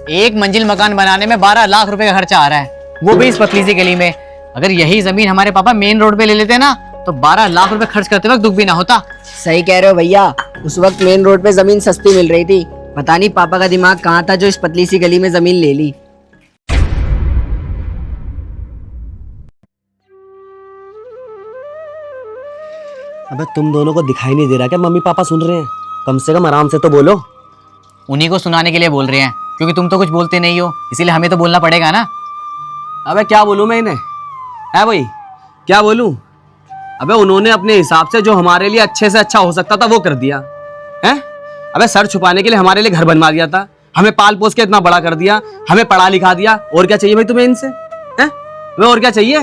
एक मंजिल मकान बनाने में 12 लाख रुपए का खर्चा आ रहा है, वो भी इस पतली सी गली में। अगर यही जमीन हमारे पापा मेन रोड पे ले लेते ना तो 12 लाख रुपए खर्च करते वक्त दुख भी ना होता। सही कह रहे हो भैया, उस वक्त मेन रोड पे जमीन सस्ती मिल रही थी। पता नहीं पापा का दिमाग कहाँ था जो इस पतली सी गली में जमीन ले ली। अबे तुम दोनों को दिखाई नहीं दे रहा क्या मम्मी पापा सुन रहे हैं? कम से कम आराम से तो बोलो। उन्हीं को सुनाने के लिए बोल रहे हैं, क्योंकि तुम तो कुछ बोलते नहीं हो, इसीलिए हमें तो बोलना पड़ेगा ना। अबे क्या बोलूं मैं इन्हें? है भाई, क्या बोलूं? अबे उन्होंने अपने हिसाब से जो हमारे लिए अच्छे से अच्छा हो सकता था वो कर दिया है। अबे सर छुपाने के लिए हमारे लिए घर बनवा दिया था, हमें पाल पोस के इतना बड़ा कर दिया, हमें पढ़ा लिखा दिया। और क्या चाहिए भाई तुम्हें इनसे? हैं? वे और क्या चाहिए?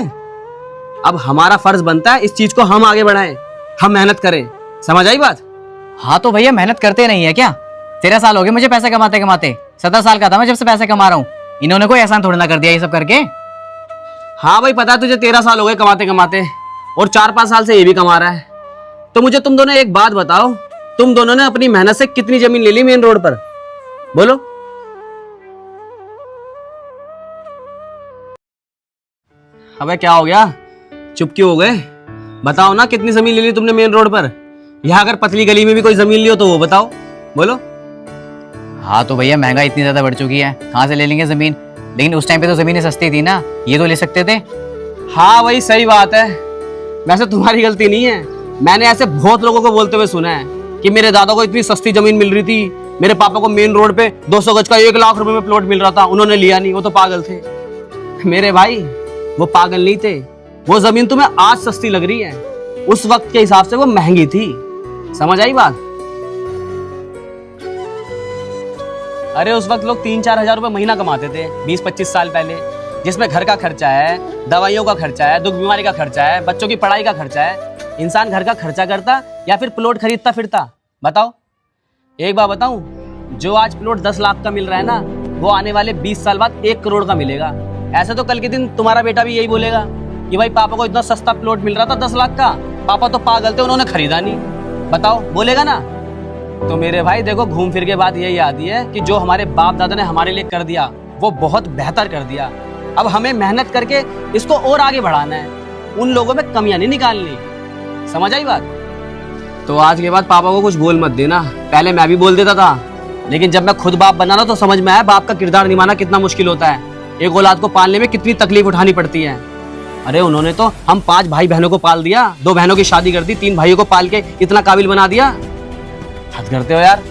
अब हमारा फर्ज बनता है इस चीज को हम आगे बढ़ाएं, हम मेहनत करें। समझ आई बात? हाँ तो भैया मेहनत करते नहीं है क्या? 13 साल हो गए मुझे पैसे कमाते कमाते, 17 साल का था मैं जब से पैसे कमा रहा हूँ। इन्होंने कोई एहसान थोड़ा ना कर दिया ये सब करके। हाँ भाई पता है तुझे 13 साल हो गए कमाते कमाते, और 4-5 साल से ये भी कमा रहा है। तो मुझे तुम दोनों एक बात बताओ, तुम दोनों ने अपनी मेहनत से कितनी जमीन ले ली मेन रोड पर? बोलो। अबे क्या हो गया, चुप क्यों हो गए? बताओ ना कितनी जमीन ले ली तुमने मेन रोड पर? यहाँ अगर पतली गली में भी कोई जमीन लियो तो वो बताओ, बोलो। हाँ तो भैया महंगाई इतनी ज्यादा बढ़ चुकी है, कहाँ से ले लेंगे जमीन? लेकिन उस टाइम पे तो जमीनें सस्ती थी ना, ये तो ले सकते थे। हाँ वही सही बात है, वैसे तुम्हारी गलती नहीं है। मैंने ऐसे बहुत लोगों को बोलते हुए सुना है कि मेरे दादा को इतनी सस्ती जमीन मिल रही थी, मेरे पापा को मेन रोड पे 200 गज का 1 लाख रुपए में प्लॉट मिल रहा था, उन्होंने लिया नहीं, वो तो पागल थे। मेरे भाई वो पागल नहीं थे, वो जमीन तुम्हें आज सस्ती लग रही है, उस वक्त के हिसाब से वो महंगी थी। समझ आई बात? अरे उस वक्त लोग 3-4 हजार रुपए महीना कमाते थे 20-25 साल पहले, जिसमें घर का खर्चा है, दवाइयों का खर्चा है, दुख बीमारी का खर्चा है, बच्चों की पढ़ाई का खर्चा है। इंसान घर का खर्चा करता या फिर प्लॉट खरीदता फिरता? बताओ। एक बात बताऊं, जो आज प्लॉट 10 लाख का मिल रहा है ना, वो आने वाले 20 साल बाद 1 करोड़ का मिलेगा। ऐसे तो कल के दिन तुम्हारा बेटा भी यही बोलेगा कि भाई पापा को इतना सस्ता प्लॉट मिल रहा था 10 लाख का, पापा तो पागल थे, उन्होंने खरीदा नहीं। बताओ, बोलेगा ना? तो मेरे भाई देखो, घूम फिर के बात यही आती है कि जो हमारे बाप दादा ने हमारे लिए कर दिया वो बहुत बेहतर कर दिया। अब हमें मेहनत करके इसको और आगे बढ़ाना है, उन लोगों में कमियां नहीं निकालनी। समझ आई बात? तो आज के बाद पापा को कुछ बोल मत देना। पहले मैं भी बोल देता था, लेकिन जब मैं खुद बाप बना ना तो समझ में आया बाप का किरदार निभाना कितना मुश्किल होता है, एक औलाद को पालने में कितनी तकलीफ उठानी पड़ती है। अरे उन्होंने तो हम 5 भाई बहनों को पाल दिया, 2 बहनों की शादी कर दी, 3 भाइयों को पाल के इतना काबिल बना दिया। हद करते हो यार।